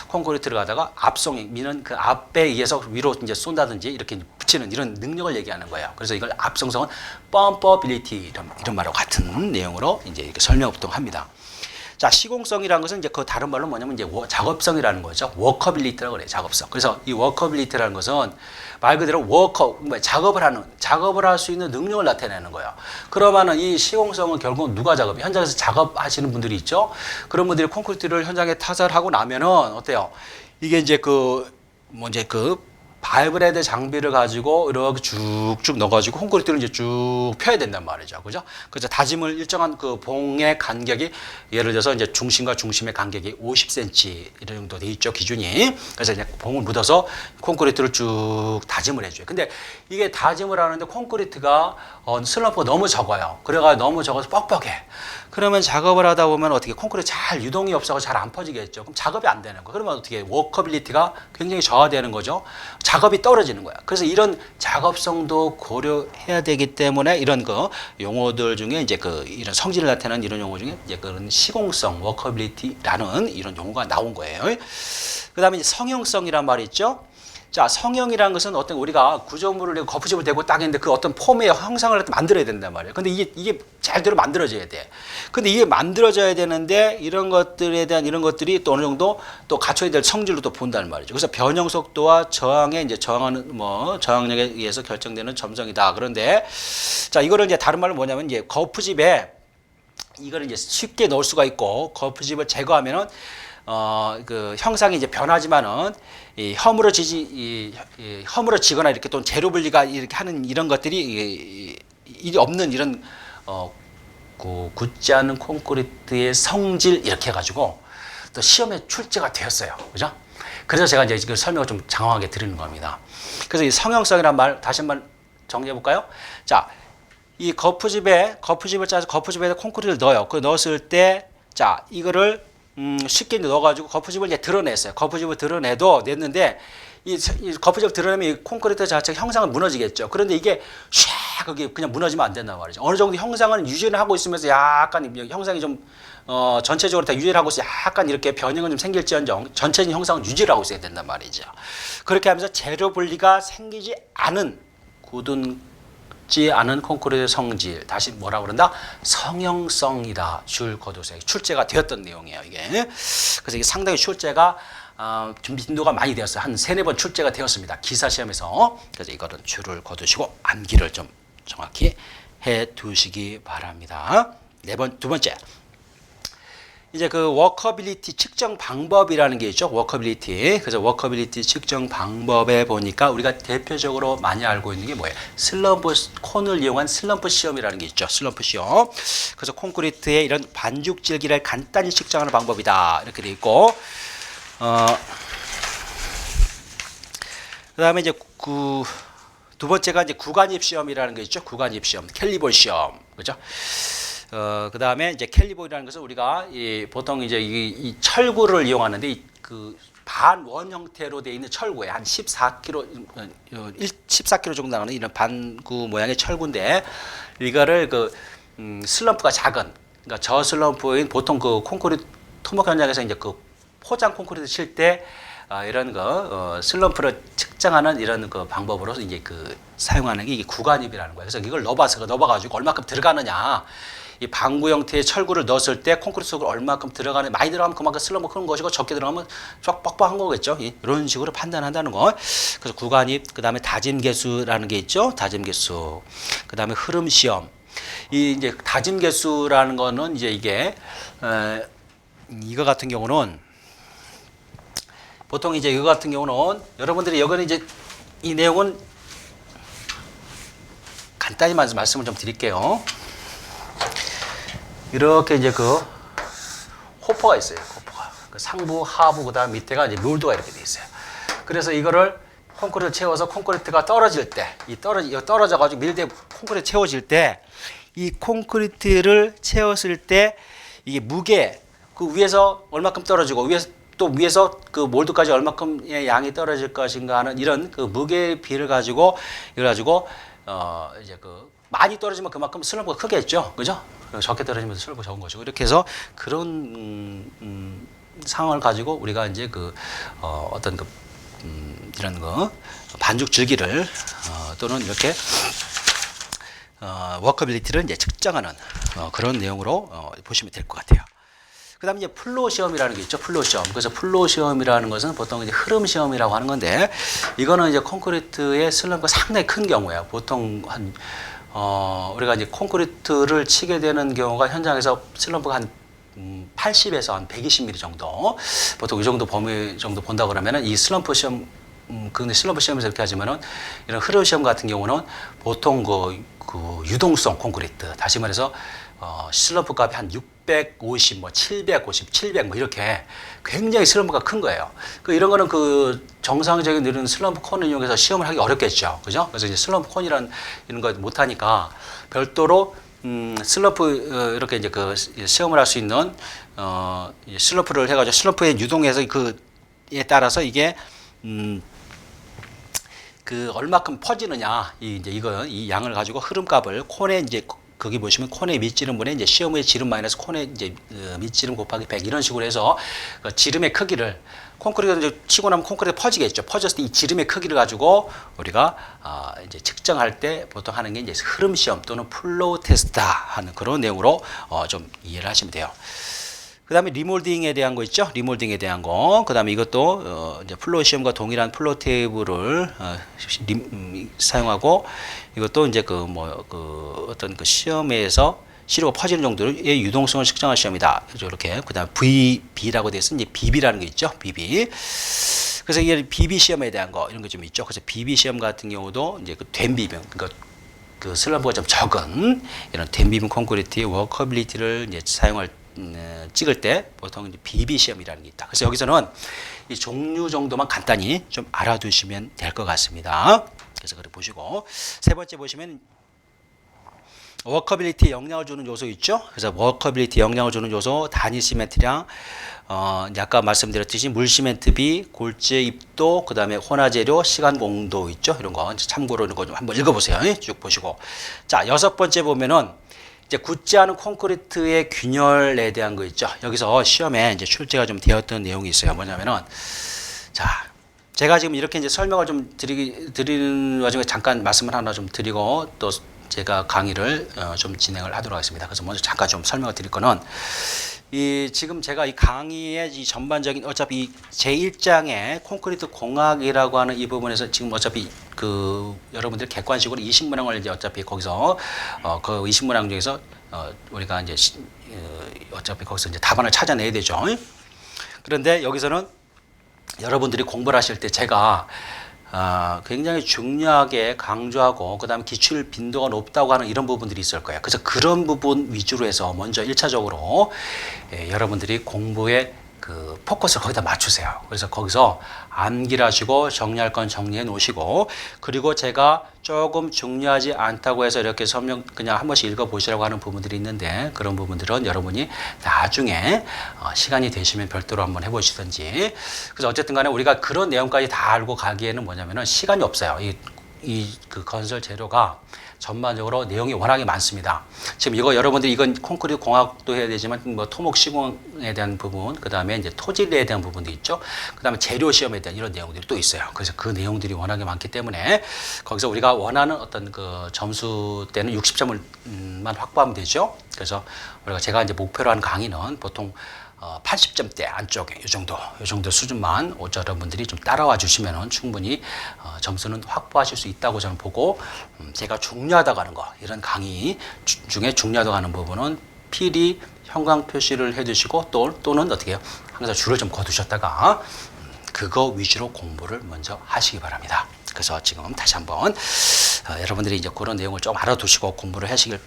콘크리트를 가다가 압송이 미는 그 압에 의해서 위로 이제 쏜다든지 이렇게 붙이는 이런 능력을 얘기하는 거예요. 그래서 이걸 압송성은 펌퍼빌리티 이런 말하고 같은 내용으로 이제 이렇게 설명 보통 합니다. 자, 시공성이라는 것은 이제 그 다른 말로 뭐냐면 이제 작업성이라는 거죠. 워커빌리티라고 그래요. 작업성. 그래서 이 워커빌리티라는 것은 말 그대로 작업을 할 수 있는 능력을 나타내는 거예요. 그러면은 이 시공성은 결국 누가 현장에서 작업하시는 분들이 있죠. 그런 분들이 콘크리트를 현장에 타설하고 나면은 어때요? 이게 이제 바이브레드 장비를 가지고 이렇게 쭉쭉 넣어가지고 콘크리트를 이제 쭉 펴야 된단 말이죠. 그죠? 그래서 다짐을 일정한 그 봉의 간격이 예를 들어서 이제 중심과 중심의 간격이 50cm 이런 정도 돼 있죠. 기준이. 그래서 이제 봉을 묻어서 콘크리트를 쭉 다짐을 해줘요. 근데 이게 다짐을 하는데 콘크리트가 슬럼프가 너무 적어요. 그래가 너무 적어서 뻑뻑해. 그러면 작업을 하다 보면 어떻게 콘크리트 잘 유동이 없어서 잘 안 퍼지겠죠. 그럼 작업이 안 되는 거예요. 그러면 어떻게 워커빌리티가 굉장히 저하되는 거죠. 작업이 떨어지는 거야. 그래서 이런 작업성도 고려해야 되기 때문에 이런 용어들 중에 이제 이런 성질을 나타내는 이런 용어 중에 이제 그런 시공성, 워커빌리티라는 이런 용어가 나온 거예요. 그 다음에 이제 성형성이란 말이 있죠. 자, 성형이라는 것은 어떤 우리가 구조물을 거푸집을 대고 딱 했는데 그 어떤 폼의 형상을 만들어야 된단 말이에요. 근데 이게 잘대로 만들어져야 돼. 근데 이게 만들어져야 되는데 이런 것들에 대한 이런 것들이 또 어느 정도 또 갖춰야 될 성질로 또 본다는 말이죠. 그래서 변형 속도와 저항에 이제 저항력에 의해서 결정되는 점성이다. 그런데 자, 이거를 이제 다른 말로 뭐냐면 이제 거푸집에 이거를 이제 쉽게 넣을 수가 있고 거푸집을 제거하면은 그 형상이 이제 변하지만은 허물어지거나 이렇게 또 재료 분리가 이렇게 하는 이런 것들이 일이 없는 이런 굳지 않은 콘크리트의 성질 이렇게 해가지고 또 시험에 출제가 되었어요. 그죠? 그래서 제가 이제 그 설명을 좀 장황하게 드리는 겁니다. 그래서 이 성형성이란 말 다시 한번 정리해 볼까요? 자, 이 거푸집을 짜서 거푸집에 콘크리트를 넣어요. 그 넣었을 때, 자, 이거를 쉽게 넣어가지고 거푸집을 이제 드러냈어요. 거푸집을 냈는데 이 거푸집을 드러내면 이 콘크리트 자체가 형상은 무너지겠죠. 그런데 이게 그게 그냥 무너지면 안 된단 말이죠. 어느 정도 형상은 유지를 하고 있으면서 약간 형상이 좀 전체적으로 다 유지를 하고 있어 약간 이렇게 변형은 좀 생길지언정 전체적인 형상은 유지를 하고 있어야 된단 말이죠. 그렇게 하면서 재료 분리가 생기지 않은 굳지 않은 콘크리트 성질, 다시 뭐라 그런다? 성형성이다. 줄 거두세요. 출제가 되었던 내용이에요, 이게. 그래서 이게 상당히 출제가 좀 빈도가 많이 되었어요. 한 3-4번 출제가 되었습니다. 기사 시험에서. 그래서 이거는 줄을 거두시고 암기를 좀 정확히 해 두시기 바랍니다. 두 번째. 이제 그 워커빌리티 측정 방법이라는 게 있죠. 워커빌리티. 그래서 워커빌리티 측정 방법에 보니까 우리가 대표적으로 많이 알고 있는 게 뭐예요? 콘을 이용한 슬럼프 시험이라는 게 있죠. 슬럼프 시험. 그래서 콘크리트의 이런 반죽 질기를 간단히 측정하는 방법이다. 이렇게 돼 있고, 그다음에 이제 두 번째가 이제 구간입 시험이라는 게 있죠. 구간입 시험, 캘리볼 시험, 그죠? 그 다음에 이제 캘리볼이라는 것은 우리가 보통 이제 이 철구를 이용하는데 그 반원 형태로 되어 있는 철구에 한 14kg, 14kg 정도 나가는 이런 반구 모양의 철구인데 이거를 슬럼프가 작은, 그러니까 저슬럼프인 보통 그 콘크리트 토목 현장에서 이제 그 포장 콘크리트 칠 때 이런 슬럼프를 측정하는 이런 방법으로 이제 사용하는 게 이게 구간입이라는 거예요. 그래서 이걸 넣어가지고 얼마큼 들어가느냐. 이 방구 형태의 철구를 넣었을 때 콘크리트 속으로 얼마큼 들어가는, 많이 들어가면 그만큼 슬럼프 크는 것이고 적게 들어가면 쫙 뻑뻑한 거겠죠. 이런 식으로 판단한다는 거. 그래서 구간입, 그 다음에 다짐 개수라는 게 있죠. 다짐 개수. 그 다음에 흐름 시험. 이제 다짐 개수라는 거는 이제 이게 이거 같은 경우는 보통 이제 이거 같은 경우는 여러분들이 여기는 이제 이 내용은 간단히 말씀을 좀 드릴게요. 이렇게 이제 그 호퍼가 있어요. 호퍼가. 그 상부, 하부, 그다음 밑에가 이제 몰드가 이렇게 돼 있어요. 그래서 이거를 콘크리트 채워서 콘크리트가 떨어질 때, 떨어져가지고 밀대 콘크리트 채워질 때, 이 콘크리트를 채웠을 때 이게 무게, 그 위에서 얼마큼 떨어지고 위에서 그 몰드까지 얼마큼의 양이 떨어질 것인가 하는 이런 그 무게 비를 가지고 이걸 가지고 이제 그 많이 떨어지면 그만큼 슬럼프가 크겠죠, 그죠? 적게 떨어지면 슬럼프가 적은 거죠. 이렇게 해서 그런 상황을 가지고 우리가 이제 그 어떤 그 이런 거 반죽 줄기를 또는 이렇게 워커빌리티를 이제 측정하는 그런 내용으로 보시면 될 것 같아요. 그다음에 이제 플로우 시험이라는 게 있죠. 플로우 시험. 그래서 플로우 시험이라는 것은 보통 이제 흐름 시험이라고 하는 건데, 이거는 이제 콘크리트의 슬럼프가 상당히 큰 경우예요. 보통 한 우리가 이제 콘크리트를 치게 되는 경우가 현장에서 슬럼프가 한 80에서 한 120mm 정도, 보통 이 정도 범위 정도 본다 그러면은 이 슬럼프 시험, 근데 슬럼프 시험에서 이렇게 하지만은 이런 흐름 시험 같은 경우는 보통 그 유동성 콘크리트, 다시 말해서 슬럼프 값이 한 650, 뭐 750, 700 뭐 이렇게 굉장히 슬럼프가 큰 거예요. 이런 거는 그 정상적인 이런 슬럼프 콘을 이용해서 시험을 하기 어렵겠죠, 그죠? 그래서 이제 슬럼프 콘이란 이런 거 못 하니까 별도로 슬럼프 이렇게 이제 그 시험을 할 수 있는 슬럼프를 해가지고 슬럼프의 유동에서 그에 따라서 이게 그 얼마큼 퍼지느냐, 이 양을 가지고 흐름값을 콘에 이제 거기 보시면 콘의 밑지름분에 이제 시험의 지름 마이너스 콘의 이제 밑지름 곱하기 100 이런 식으로 해서 그 지름의 크기를 콘크리트 이제 치고 나면 콘크리트 퍼지겠죠. 퍼졌을 때 이 지름의 크기를 가지고 우리가 이제 측정할 때 보통 하는 게 이제 흐름 시험 또는 플로우 테스트다 하는 그런 내용으로 좀 이해를 하시면 돼요. 그 다음에 리몰딩에 대한 거 있죠? 리몰딩에 대한 거. 그 다음에 이것도 이제 플로우 시험과 동일한 플로우 테이블을 사용하고, 이것도 이제 어떤 그 시험에서 시료가 퍼지는 정도의 유동성을 측정할 시험이다. 이렇게. 그 다음에 VB라고 되어 있어 이제 BB라는 게 있죠? BB. 그래서 이게 BB 시험에 대한 거 이런 게 좀 있죠. 그래서 BB 시험 같은 경우도 이제 그 된 그러니까 그 슬럼프가 좀 적은 이런 된 비빔 콘크리트의 워커빌리티를 이제 찍을 때 보통 이제 BB 시험이라는 게 있다. 그래서 여기서는 이 종류 정도만 간단히 좀 알아두시면 될 것 같습니다. 그래서 그래 보시고, 세 번째 보시면 워커빌리티에 영향을 주는 요소 있죠. 그래서 워커빌리티 영향을 주는 요소 단위 시멘트량, 아까 말씀드렸듯이 물 시멘트비, 골재 입도, 그 다음에 혼화 재료, 시간 공도 있죠. 이런 거 참고로 이런 거 좀 한번 읽어보세요. 쭉 보시고, 자, 여섯 번째 보면은 이제 굳지 않은 콘크리트의 균열에 대한 거 있죠. 여기서 시험에 이제 출제가 좀 되었던 내용이 있어요. 뭐냐면은, 자, 제가 지금 이렇게 이제 설명을 좀 드리는 와중에 잠깐 말씀을 하나 좀 드리고 또 제가 강의를 좀 진행을 하도록 하겠습니다. 그래서 먼저 잠깐 좀 설명을 드릴 거는, 지금 제가 이 강의의 이 전반적인 어차피 제1장의 콘크리트 공학이라고 하는 이 부분에서 지금 어차피 여러분들 객관식으로 20문항을 이제 어차피 거기서 그 20문항 중에서 우리가 이제 어차피 거기서 이제 답안을 찾아내야 되죠. 그런데 여기서는 여러분들이 공부를 하실 때 제가 굉장히 중요하게 강조하고 그다음에 기출 빈도가 높다고 하는 이런 부분들이 있을 거예요. 그래서 그런 부분 위주로 해서 먼저 1차적으로 여러분들이 공부에 그 포커스를 거기다 맞추세요. 그래서 거기서 암기를 하시고 정리할 건 정리해 놓으시고, 그리고 제가 조금 중요하지 않다고 해서 이렇게 설명 그냥 한 번씩 읽어 보시라고 하는 부분들이 있는데, 그런 부분들은 여러분이 나중에 시간이 되시면 별도로 한번 해보시든지. 그래서 어쨌든 간에 우리가 그런 내용까지 다 알고 가기에는 뭐냐면은 시간이 없어요. 그 건설 재료가 전반적으로 내용이 워낙에 많습니다. 지금 여러분들이 이건 콘크리트 공학도 해야 되지만 뭐 토목 시공에 대한 부분, 그 다음에 이제 토질에 대한 부분도 있죠. 그 다음에 재료 시험에 대한 이런 내용들이 또 있어요. 그래서 그 내용들이 워낙에 많기 때문에 거기서 우리가 원하는 어떤 그 점수 때는 60점을만 확보하면 되죠. 그래서 제가 이제 목표로 하는 강의는 보통 80점대 안쪽에 이 정도 수준만 여러분들이 좀 따라와 주시면 충분히 점수는 확보하실 수 있다고 저는 보고, 제가 중요하다고 하는 거, 이런 강의 중에 중요하다고 하는 부분은 필히 형광 표시를 해두시고 또는 어떻게 해요? 항상 줄을 좀 거두셨다가 그거 위주로 공부를 먼저 하시기 바랍니다. 그래서 지금 다시 한번 여러분들이 이제 그런 내용을 좀 알아두시고 공부를 하시길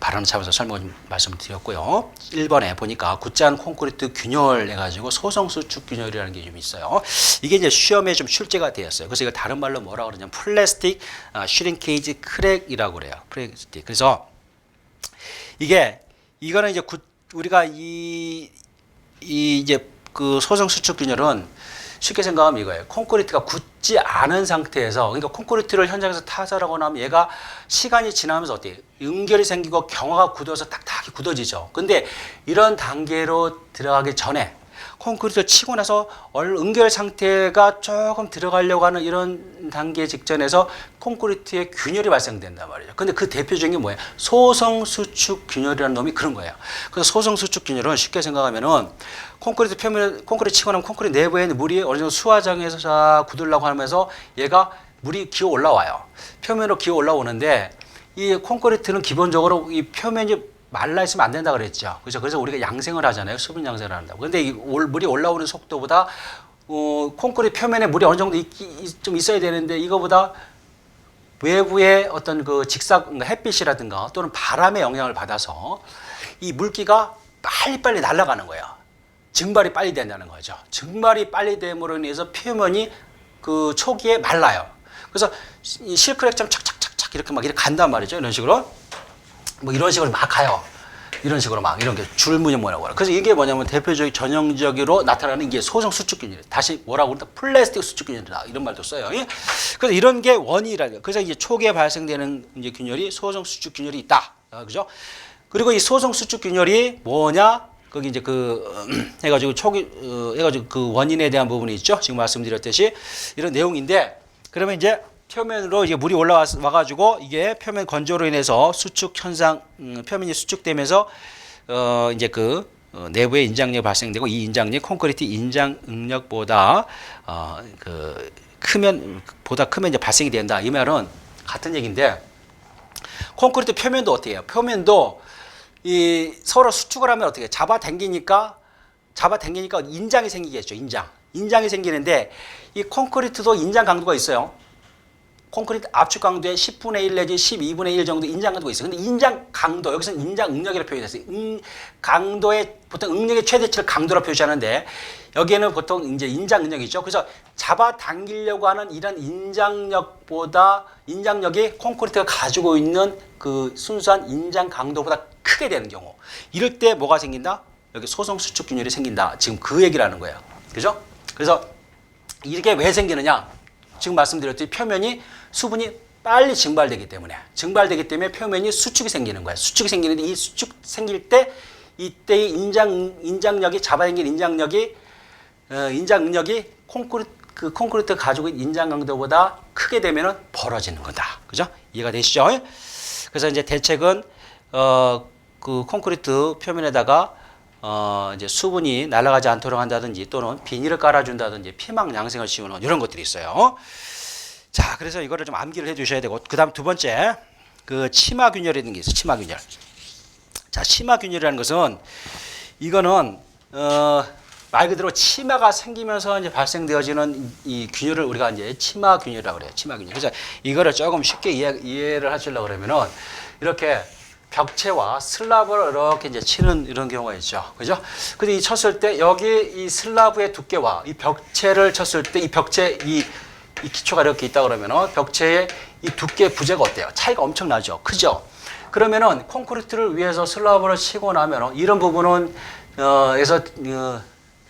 발언을 잡아서 설명을 좀 말씀드렸고요. 1번에 보니까 굳지않은 콘크리트 균열 해가지고 소성 수축 균열이라는 게 좀 있어요. 이게 이제 시험에 좀 출제가 되었어요. 그래서 이거 다른 말로 뭐라고 그러냐면 플라스틱 슈링케이지 크랙이라고 그래요. 플라스틱. 그래서 이거는 이제 우리가 이제 그 소성 수축 균열은 쉽게 생각하면 이거예요. 콘크리트가 굳지 않은 상태에서, 그러니까 콘크리트를 현장에서 타설하고 나면 얘가 시간이 지나면서 어때요? 응결이 생기고 경화가 굳어서 딱딱이 굳어지죠. 근데 이런 단계로 들어가기 전에 콘크리트를 치고 나서 응결 상태가 조금 들어가려고 하는 이런 단계 직전에서 콘크리트에 균열이 발생된단 말이죠. 근데 그 대표적인 게 뭐예요? 소성 수축 균열이라는 놈이 그런 거예요. 그래서 소성 수축 균열은 쉽게 생각하면은 콘크리트 표면에 콘크리트 치고 나면 콘크리트 내부에 있는 물이 어느 정도 수화장에서 자 굳으려고 하면서 얘가 물이 기어 올라와요. 표면으로 기어 올라오는데 이 콘크리트는 기본적으로 이 표면이 말라 있으면 안 된다 그랬죠. 그죠? 그래서 우리가 양생을 하잖아요. 수분 양생을 한다고. 근데 이 물이 올라오는 속도보다 콘크리트 표면에 물이 어느 정도 좀 있어야 되는데 이거보다 외부의 어떤 그 햇빛이라든가 또는 바람의 영향을 받아서 이 물기가 빨리빨리 날아가는 거예요. 증발이 빨리 된다는 거죠. 증발이 빨리 됨으로 인해서 표면이 그 초기에 말라요. 그래서 이 실크랙처럼 착착착착 이렇게 막 이렇게 간단 말이죠. 이런 식으로. 뭐 이런 식으로 막 가요. 이런 식으로 막 이런 게 줄무늬 뭐라고 그래요. 그래서 이게 뭐냐면 대표적인 전형적으로 나타나는 이게 소성 수축균열. 다시 뭐라고 그러다 플라스틱 수축균열이다. 이런 말도 써요. 예? 그래서 이런 게 원인이라는. 그래서 이제 초기에 발생되는 이제 균열이 소성 수축균열이 있다. 그죠? 그리고 이 소성 수축균열이 뭐냐? 거기 이제 해가지고 해가지고 그 원인에 대한 부분이 있죠. 지금 말씀드렸듯이 이런 내용인데 그러면 이제 표면으로 이제 물이 와가지고 이게 표면 건조로 인해서 수축 현상, 표면이 수축되면서 이제 내부에 인장력이 발생되고 이 인장력이 콘크리트 인장 응력보다 크면 이제 발생이 된다. 이 말은 같은 얘기인데 콘크리트 표면도 어떻게 해요? 표면도 이 서로 수축을 하면 어떻게 해요? 잡아당기니까 인장이 생기겠죠. 인장이 생기는데 이 콘크리트도 인장 강도가 있어요. 콘크리트 압축 강도의 10분의 1 내지 12분의 1 정도 인장 강도가 있어요. 근데 인장 강도, 여기서는 인장 응력이라고 표현했어요. 강도의, 보통 응력의 최대치를 강도로 표시하는데, 여기에는 보통 이제 인장 응력이죠. 그래서 잡아당기려고 하는 이런 인장력이 콘크리트가 가지고 있는 그 순수한 인장 강도보다 크게 되는 경우. 이럴 때 뭐가 생긴다? 여기 소성 수축 균열이 생긴다. 지금 그 얘기를 하는 거예요. 그죠? 그래서 이게 왜 생기느냐? 지금 말씀드렸듯이 표면이 수분이 빨리 증발되기 때문에 표면이 수축이 생기는 거예요. 수축이 생기는데 이 수축 생길 때 이때의 인장력이 잡아당긴 인장 응력이 콘크리트가 가지고 있는 인장 강도보다 크게 되면은 벌어지는 거다. 그죠? 이해가 되시죠? 그래서 이제 대책은 그 콘크리트 표면에다가 이제 수분이 날아가지 않도록 한다든지 또는 비닐을 깔아준다든지 피막 양생을 씌우는 이런 것들이 있어요. 자, 그래서 이거를 좀 암기를 해주셔야 되고, 그 다음 두 번째, 그 치마균열이라는 게 있어요. 치마균열. 자, 치마균열이라는 것은 이거는 말 그대로 치마가 생기면서 이제 발생되어지는 이 균열을 우리가 이제 치마균열이라고 그래요. 치마균열. 그래서 이거를 조금 쉽게 이해를 하시려고 그러면은 이렇게 벽체와 슬라브를 이렇게 이제 치는 이런 경우가 있죠. 그죠? 근데 이 쳤을 때 여기 이 슬라브의 두께와 이 벽체를 쳤을 때 이 벽체 이 기초가 이렇게 있다 그러면은 벽체의 이 두께 부재가 어때요? 차이가 엄청나죠. 크죠? 그러면은 콘크리트를 위해서 슬라브를 치고 나면은 이런 부분은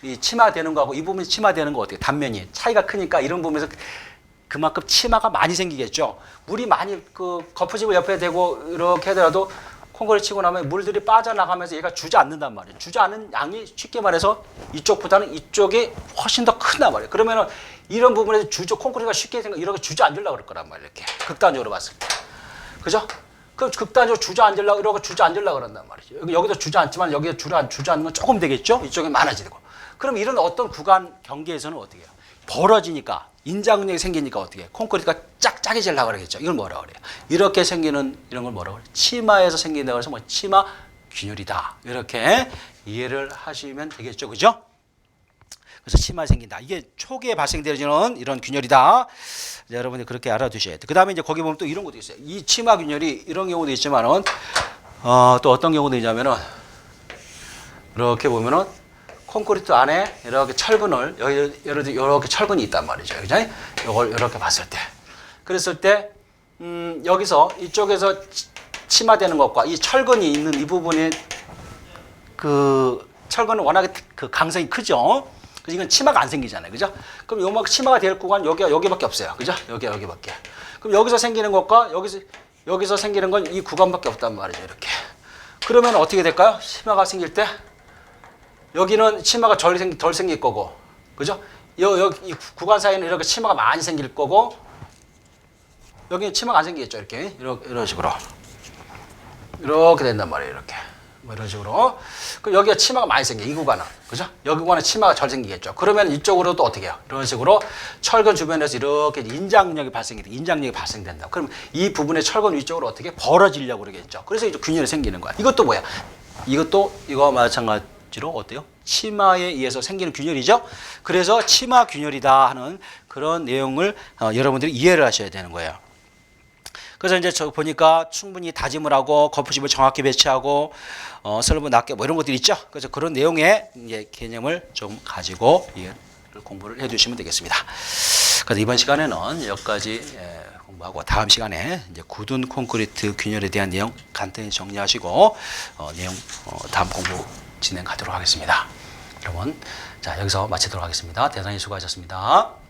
이 치마되는 거하고 이 부분이 치마되는 거 어때요? 단면이 차이가 크니까 이런 부분에서 그만큼 치마가 많이 생기겠죠. 물이 많이 거푸집을 옆에 대고 이렇게 하더라도 콘크리트 치고 나면 물들이 빠져나가면서 얘가 주저앉는단 말이에요. 주저앉는 양이 쉽게 말해서 이쪽보다는 이쪽이 훨씬 더 큰단 말이에요. 그러면은 이런 부분에서 콘크리트가 쉽게 이렇게 주저앉으려고 그럴 거란 말이에요. 이렇게 극단적으로 봤을 때. 그죠? 그 극단적으로 주저앉으려고 그런단 말이죠. 여기도 주저앉지만 여기에 주저앉는 건 조금 되겠죠? 이쪽에 많아지고. 그럼 이런 어떤 구간 경계에서는 어떻게 해요? 벌어지니까 인장응력이 생기니까 어떻게 해요? 콘크리트가 짝짝해지려고 그러겠죠. 이걸 뭐라고 그래요? 이렇게 생기는 이런 걸 뭐라고 그래요? 치마에서 생긴다고 해서 치마 균열이다. 이렇게 이해를 하시면 되겠죠. 그죠? 그래서 치마에 생긴다. 이게 초기에 발생되어지는 이런 균열이다. 여러분이 그렇게 알아두셔야 돼요. 그 다음에 이제 거기 보면 또 이런 것도 있어요. 이 치마 균열이 이런 경우도 있지만은 또 어떤 경우도 있냐면은 이렇게 보면은 콘크리트 안에 이렇게 철근을 예를 들어 이렇게 철근이 있단 말이죠. 그죠? 이걸 이렇게 봤을 때, 그랬을 때 여기서 이쪽에서 치마되는 것과 이 철근이 있는 이 부분에 그 철근은 워낙에 그 강성이 크죠. 그래서 이건 치마가 안 생기잖아요. 그죠? 그럼 요만큼 치마가 될 구간 여기밖에 없어요. 그죠? 여기밖에. 그럼 여기서 생기는 것과 여기서 생기는 건 이 구간밖에 없단 말이죠. 이렇게. 그러면 어떻게 될까요? 치마가 생길 때 여기는 치마가 덜 생길 거고, 그죠? 이 구간 사이는 이렇게 치마가 많이 생길 거고, 여기는 치마가 안 생기겠죠. 이런 식으로. 이렇게 된단 말이에요. 이렇게. 뭐 이런 식으로. 그럼 여기가 치마가 많이 생겨. 이 구간은. 그죠? 여기 구간은 치마가 덜 생기겠죠. 그러면 이쪽으로 또 어떻게 해요? 이런 식으로 철근 주변에서 이렇게 인장력이 발생된다. 그럼 이 부분의 철근 위쪽으로 어떻게 벌어지려고 그러겠죠. 그래서 이제 균열이 생기는 거야. 이것도 뭐야? 이거 마찬가지로 어때요? 치마에 의해서 생기는 균열이죠. 그래서 치마 균열이다 하는 그런 내용을 여러분들이 이해를 하셔야 되는 거예요. 그래서 이제 저 보니까 충분히 다짐을 하고 거푸집을 정확히 배치하고 슬로브 낮게 뭐 이런 것들이 있죠. 그래서 그런 내용의 이제 개념을 좀 가지고 이해를 공부를 해주시면 되겠습니다. 그래서 이번 시간에는 여기까지 공부하고 다음 시간에 이제 굳은 콘크리트 균열에 대한 내용 간단히 정리하시고 내용 다음 공부 진행하도록 하겠습니다. 여러분, 자 여기서 마치도록 하겠습니다. 대단히 수고하셨습니다.